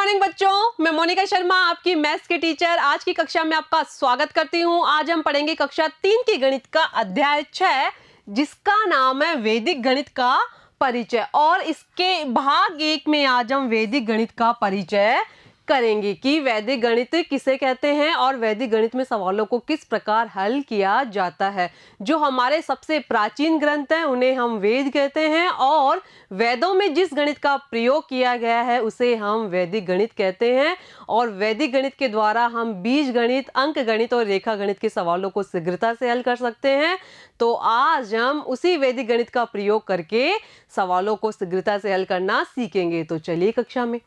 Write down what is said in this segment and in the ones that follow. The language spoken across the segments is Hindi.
मॉर्निंग बच्चों, मैं मोनिका शर्मा आपकी मैथ्स की टीचर आज की कक्षा में आपका स्वागत करती हूं। आज हम पढ़ेंगे कक्षा 3 की गणित का अध्याय 6 जिसका नाम है वैदिक गणित का परिचय। और इसके भाग 1 में आज हम वैदिक गणित का परिचय करेंगे कि वैदिक गणित किसे कहते हैं और वैदिक गणित में सवालों को किस प्रकार हल किया जाता है। जो हमारे सबसे प्राचीन ग्रंथ हैं उन्हें हम वेद कहते हैं और वेदों में जिस गणित का प्रयोग किया गया है उसे हम वैदिक गणित कहते हैं। और वैदिक गणित के द्वारा हम बीज गणित, अंक गणित और रेखा गणित के सवालों को शीघ्रता से हल कर सकते हैं। तो आज हम उसी वैदिक गणित का प्रयोग करके सवालों को शीघ्रता से हल करना सीखेंगे। तो चलिए कक्षा में।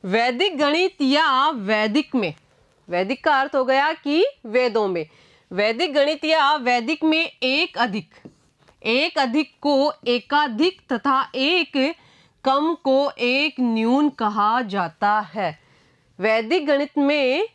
वैदिक गणित या वैदिक में, वैदिक का अर्थ हो गया कि वेदों में, वैदिक गणित या वैदिक में एक अधिक को एकाधिक तथा एक कम को एक न्यून कहा जाता है। वैदिक गणित में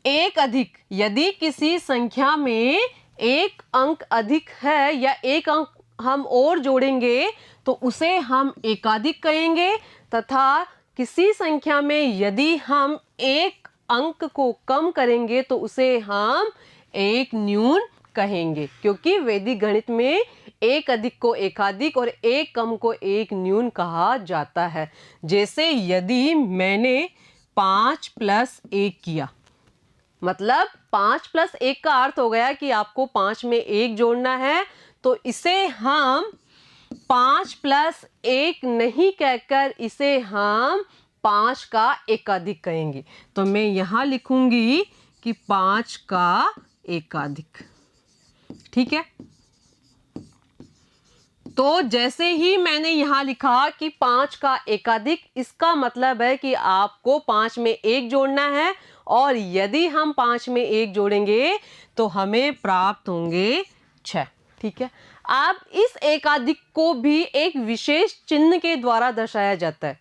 एक अधिक, यदि किसी संख्या में एक अंक अधिक है या एक अंक हम और जोड़ेंगे तो उसे हम एकाधिक कहेंगे, तथा किसी संख्या में यदि हम एक अंक को कम करेंगे तो उसे हम एक न्यून कहेंगे। क्योंकि वैदिक गणित में एक अधिक को एकाधिक और एक कम को एक न्यून कहा जाता है। जैसे यदि मैंने 5 + 1 किया, मतलब 5 + 1 का अर्थ हो गया कि आपको 5 में 1 जोड़ना है, तो इसे हम 5 + 1 नहीं कहकर इसे हम 5 का एकाधिक कहेंगे। तो मैं यहां लिखूंगी कि 5 का एकाधिक। ठीक है, तो जैसे ही मैंने यहां लिखा कि 5 का एकाधिक, इसका मतलब है कि आपको 5 में 1 जोड़ना है और यदि हम 5 में 1 जोड़ेंगे तो हमें प्राप्त होंगे 6। ठीक है, अब इस एकाधिक को भी एक विशेष चिन्ह के द्वारा दर्शाया जाता है।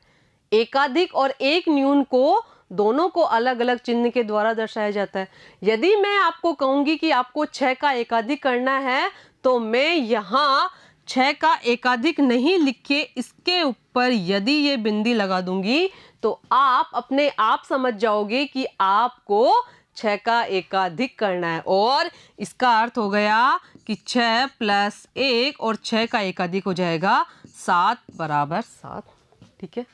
एकाधिक और एक न्यून को दोनों को अलग अलग चिन्ह के द्वारा दर्शाया जाता है। यदि मैं आपको कहूंगी कि आपको 6 का एकाधिक करना है तो मैं यहाँ 6 का एकाधिक नहीं लिख के इसके ऊपर यदि ये बिंदी लगा दूंगी तो आप अपने आप समझ जाओगे कि आपको 6 का एकाधिक करना है। और इसका अर्थ हो गया कि 6 + 1 और 6 का एकाधिक हो जाएगा 7 = 7। ठीक है,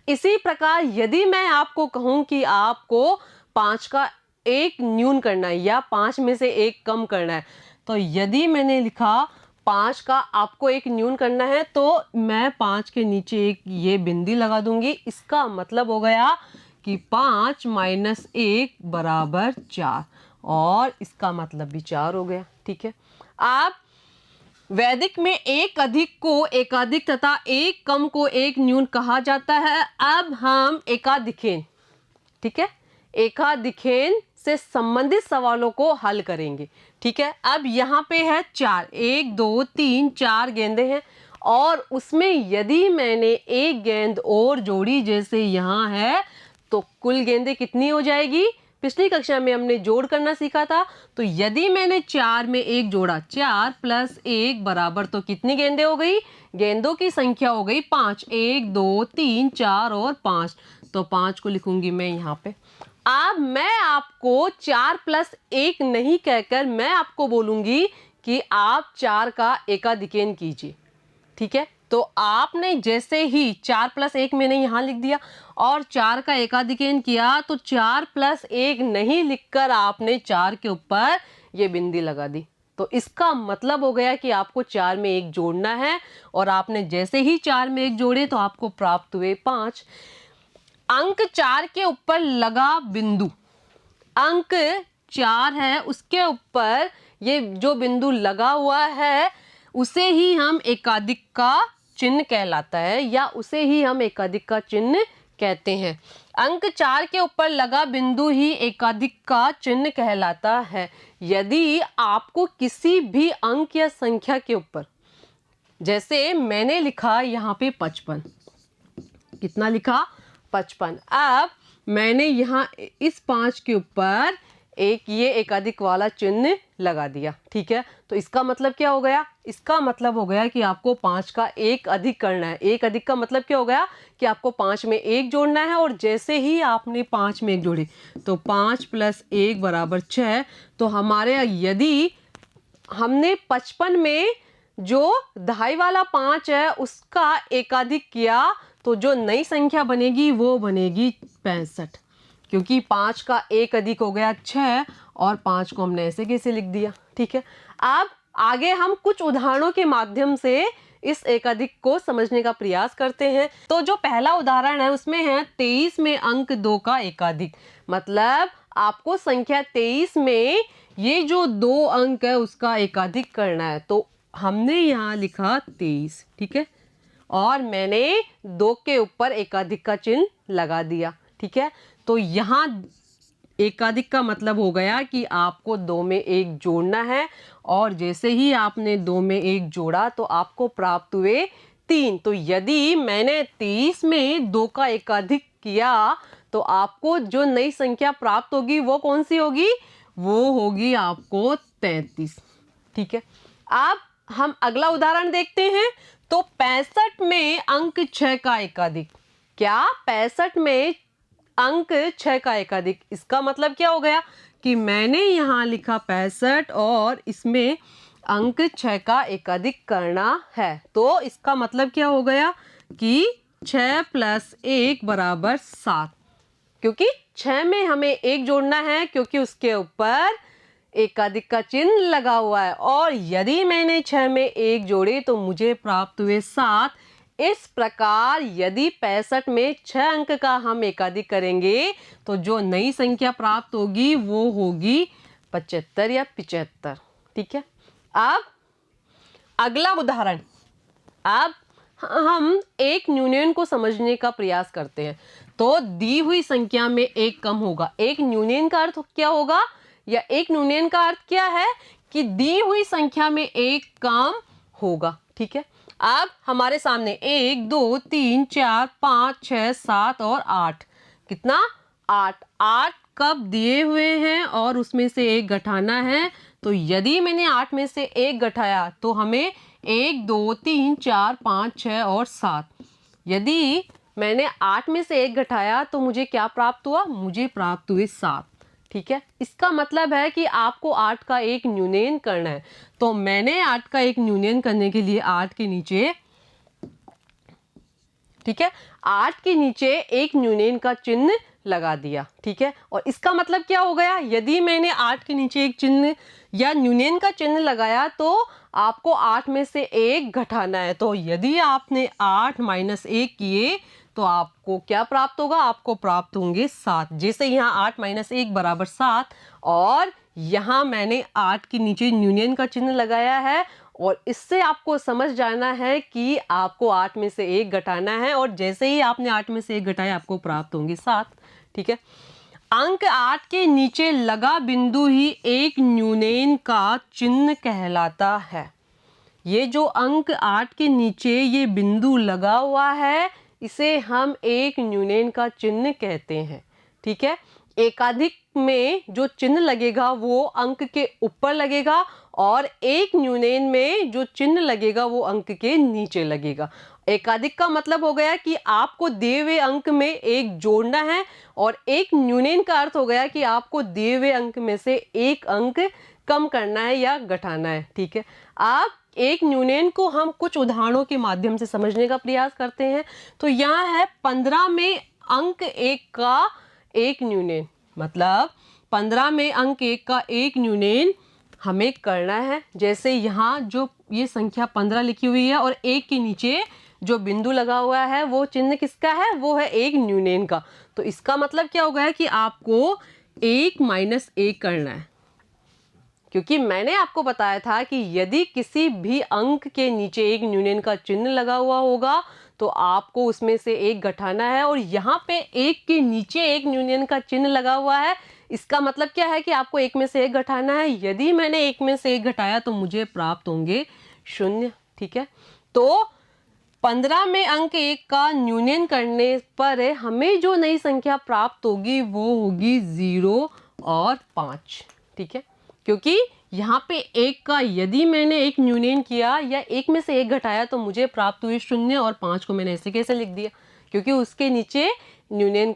इसी प्रकार यदि मैं आपको कहूं कि आपको 5 का एक न्यून करना है या 5 में से एक कम करना है, तो यदि मैंने लिखा 5 का आपको एक न्यून करना है तो मैं 5 के नीचे एक ये बिंदी लगा दूंगी। इसका मतलब हो गया कि 5 - 1 = 4 और इसका मतलब भी 4 हो गया। ठीक है, आप वैदिक में एक अधिक को एकाधिक तथा एक कम को एक न्यून कहा जाता है। अब हम एकाधिकेन, ठीक है, एकाधिकेन से संबंधित सवालों को हल करेंगे। ठीक है, अब यहाँ पे है 4, 1 2 3 4 गेंदें हैं और उसमें यदि मैंने एक गेंद और जोड़ी जैसे यहाँ है तो कुल गेंदें कितनी हो जाएगी। पिछली कक्षा में हमने जोड़ करना सीखा था, तो यदि मैंने 4 में 1 जोड़ा, 4 + 1 बराबर, तो कितनी गेंदें हो गई, गेंदों की संख्या हो गई 5, 1 2 3 4 और 5, तो 5 को लिखूंगी मैं यहाँ पे। अब मैं आपको 4 + 1 नहीं कहकर मैं आपको बोलूंगी कि आप 4 का एकाधिकेन कीजिए। ठीक है, तो आपने जैसे ही 4 + 1 मैंने यहाँ लिख दिया और 4 का एकाधिकेन किया तो 4 + 1 नहीं लिखकर आपने 4 के ऊपर ये बिंदी लगा दी। तो इसका मतलब हो गया कि आपको 4 में 1 जोड़ना है और आपने जैसे ही 4 में 1 जोड़े तो आपको प्राप्त हुए 5। अंक 4 के ऊपर लगा बिंदु, अंक 4 है उसके ऊपर ये जो बिंदु लगा हुआ है उसे ही हम एकाधिक का चिन्ह कहलाता है या उसे ही हम एकाधिक का चिन्ह कहते हैं। अंक 4 के ऊपर लगा बिंदु ही एकाधिक का चिन्ह कहलाता है। यदि आपको किसी भी अंक या संख्या के ऊपर, जैसे मैंने लिखा यहाँ पे 55, कितना लिखा, 55, अब मैंने यहाँ इस 5 के ऊपर एक ये एकाधिक वाला चिन्ह लगा दिया। ठीक है, तो इसका मतलब क्या हो गया? इसका मतलब हो गया कि आपको 5 का एक अधिक करना है। एक अधिक का मतलब क्या हो गया कि आपको 5 में 1 जोड़ना है, और जैसे ही आपने 5 में 1 जोड़ी तो 5 + 1 = 6। तो हमारे यदि हमने 55 में जो दहाई वाला 5 है उसका एकाधिक किया तो जो नई संख्या बनेगी वो बनेगी 65, क्योंकि 5 का एक अधिक हो गया 6 और 5 को हमने ऐसे कैसे लिख दिया। ठीक है, अब आगे हम कुछ उदाहरणों के माध्यम से इस एकाधिक को समझने का प्रयास करते हैं। तो जो पहला उदाहरण है उसमें है 23 में अंक 2 का एकाधिक। मतलब आपको संख्या 23 में ये जो 2 अंक है उसका एकाधिक करना है। तो हमने यहाँ लिखा 23, ठीक है, और मैंने 2 के ऊपर एकाधिक का चिन्ह लगा दिया। ठीक है, तो यहाँ एकाधिक का मतलब हो गया कि आपको 2 में 1 जोड़ना है, और जैसे ही आपने 2 में 1 जोड़ा तो आपको प्राप्त हुए 3। तो यदि मैंने 23 में 2 का एकाधिक किया तो आपको जो नई संख्या प्राप्त होगी वो कौन सी होगी? वो होगी आपको 33। ठीक है, अब हम अगला उदाहरण देखते हैं। तो 65 में अंक 6 का एकाधिक। क्या 65 में अंक 6 का एकाधिक? इसका मतलब क्या हो गया कि मैंने यहाँ लिखा 65 और इसमें अंक 6 का एकाधिक करना है। तो इसका मतलब क्या हो गया कि 6 + 1 = 7, क्योंकि 6 में हमें 1 जोड़ना है क्योंकि उसके ऊपर एकाधिक का चिन्ह लगा हुआ है, और यदि मैंने 6 में 1 जोड़े तो मुझे प्राप्त हुए 7। इस प्रकार यदि 65 में 6 अंक का हम एकाधिक करेंगे तो जो नई संख्या प्राप्त होगी वो होगी 75 या 75। ठीक है, अब अगला उदाहरण। अब हम एक न्यूनयन को समझने का प्रयास करते हैं। तो दी हुई संख्या में 1 कम होगा। एक न्यूनयन का अर्थ क्या होगा, या एक न्यूनयन का अर्थ क्या है कि दी हुई संख्या में 1 कम होगा। ठीक है, अब हमारे सामने 1 2 3 4 5 6 7 और 8। कितना? 8। 8 कब दिए हुए हैं और उसमें से 1 घटाना है। तो यदि मैंने 8 में से 1 घटाया तो हमें 1 2 3 4 5 6 और 7। यदि मैंने 8 में से 1 घटाया तो मुझे क्या प्राप्त हुआ? मुझे प्राप्त हुए 7। ठीक है, इसका मतलब है कि आपको 8 का एक न्यूनयन करना है। तो मैंने 8 का एक न्यूनयन करने के लिए 8 के नीचे, ठीक है, 8 के नीचे एक न्यूनयन का चिन्ह लगा दिया। ठीक है, और इसका मतलब क्या हो गया? यदि मैंने 8 के नीचे एक चिन्ह या न्यूनयन का चिन्ह लगाया तो आपको 8 में से 1 घटाना है। तो यदि आपने 8 - 1 किए तो आपको क्या प्राप्त होगा? आपको प्राप्त होंगे 7। जैसे यहाँ 8 - 1 = 7, और यहाँ मैंने 8 के नीचे न्यूनयन का चिन्ह लगाया है, और इससे आपको समझ जाना है कि आपको 8 में से 1 घटाना है, और जैसे ही आपने 8 में से 1 घटाया आपको प्राप्त होंगे 7। ठीक है, अंक 8 के नीचे लगा बिंदु ही एक न्यूनयन का चिन्ह कहलाता है। ये जो अंक 8 के नीचे ये बिंदु लगा हुआ है इसे हम एक न्यूनयन का चिन्ह कहते हैं। ठीक है, एकाधिक में जो चिन्ह लगेगा वो अंक के ऊपर लगेगा, और एक न्यूनयन में जो चिन्ह लगेगा वो अंक के नीचे लगेगा। एकाधिक का मतलब हो गया कि आपको दिए हुए अंक में 1 जोड़ना है, और एक न्यूनयन का अर्थ हो गया कि आपको दिए हुए अंक में से 1 अंक कम करना है या घटाना है। ठीक है, आप एक न्यूनयन को हम कुछ उदाहरणों के माध्यम से समझने का प्रयास करते हैं। तो यहाँ है 15 में अंक 1 का एक न्यूनयन। मतलब 15 में अंक 1 का एक न्यूनयन हमें करना है। जैसे यहाँ जो ये संख्या 15 लिखी हुई है और 1 के नीचे जो बिंदु लगा हुआ है वो चिन्ह किसका है? वो है एक न्यूनयन का। तो इसका मतलब क्या होगा कि आपको 1 - 1 करना है, क्योंकि मैंने आपको बताया था कि यदि किसी भी अंक के नीचे एक न्यूनयन का चिन्ह लगा हुआ होगा तो आपको उसमें से 1 घटाना है, और यहाँ पे 1 के नीचे एक न्यूनयन का चिन्ह लगा हुआ है। इसका मतलब क्या है कि आपको 1 में से 1 घटाना है। यदि मैंने 1 में से 1 घटाया तो मुझे प्राप्त होंगे 0। ठीक है, तो 15 में अंक 1 का न्यूनयन करने पर हमें जो नई संख्या प्राप्त होगी वो होगी 0, और 5, ठीक है। क्योंकि यहाँ पे एक का यदि मैंने एक न्यूनयन किया या एक में से एक घटाया तो मुझे प्राप्त हुए 0 और 5 को मैंने ऐसे कैसे लिख दिया, क्योंकि उसके नीचे न्यूनयन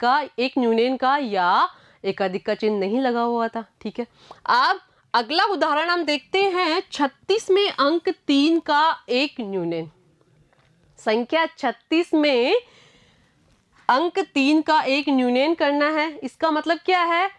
का या एकाधिक का चिन्ह नहीं लगा हुआ था, ठीक है। अब अगला उदाहरण हम देखते हैं 36 में अंक 3 का एक न्यूनयन। संख्या 36 में अंक 3 का एक न्यूनयन करना है। इसका मतलब क्या है,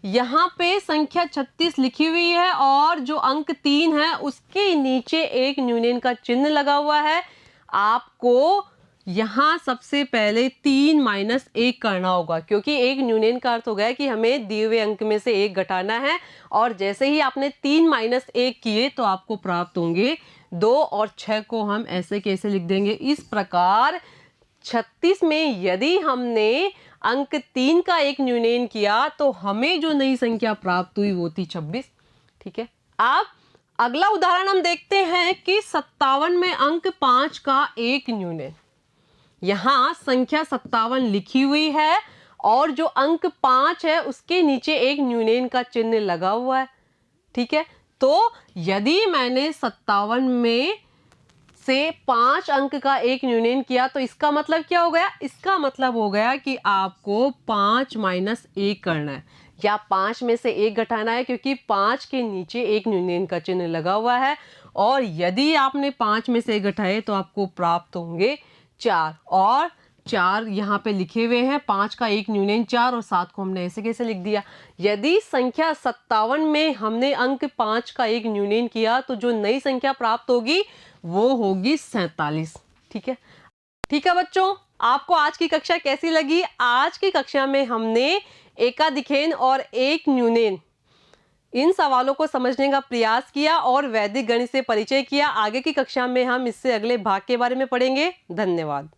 यहाँ पे संख्या 36 लिखी हुई है और जो अंक 3 है उसके नीचे एक न्यूनयन का चिन्ह लगा हुआ है। आपको यहाँ सबसे पहले 3 माइनस 1 करना होगा, क्योंकि एक न्यूनयन का अर्थ हो गया कि हमें दिए हुए अंक में से एक घटाना है, और जैसे ही आपने 3 माइनस 1 किए तो आपको प्राप्त होंगे 2 और 6 को हम ऐसे कैसे लिख देंगे, इस प्रकार 36 में यदि हमने अंक 3 का एक न्यूनयन किया तो हमें जो नई संख्या प्राप्त हुई वो थी 26, ठीक है। अब अगला उदाहरण हम देखते हैं कि 57 में अंक 5 का एक न्यूनयन। यहाँ संख्या 57 लिखी हुई है और जो अंक 5 है उसके नीचे एक न्यूनयन का चिन्ह लगा हुआ है, ठीक है। तो यदि मैंने 57 में से 5 अंक का एक न्यूनयन किया तो इसका मतलब क्या हो गया, इसका मतलब हो गया कि आपको 5 माइनस 1 करना है या 5 में से 1 घटाना है, क्योंकि 5 के नीचे एक न्यूनयन का चिन्ह लगा हुआ है। और यदि आपने 5 में से 1 घटाए तो आपको प्राप्त होंगे 4, और 4 यहाँ पे लिखे हुए हैं, 5 का एक न्यूनयन 4 और 7 को हमने ऐसे कैसे लिख दिया। यदि संख्या 57 में हमने अंक 5 का एक न्यूनयन किया तो जो नई संख्या प्राप्त होगी वो होगी 47, ठीक है। ठीक है बच्चों, आपको आज की कक्षा कैसी लगी? आज की कक्षा में हमने एकाधिकेन और एक न्यूनयन इन सवालों को समझने का प्रयास किया और वैदिक गणित से परिचय किया। आगे की कक्षा में हम इससे अगले भाग के बारे में पढ़ेंगे। धन्यवाद।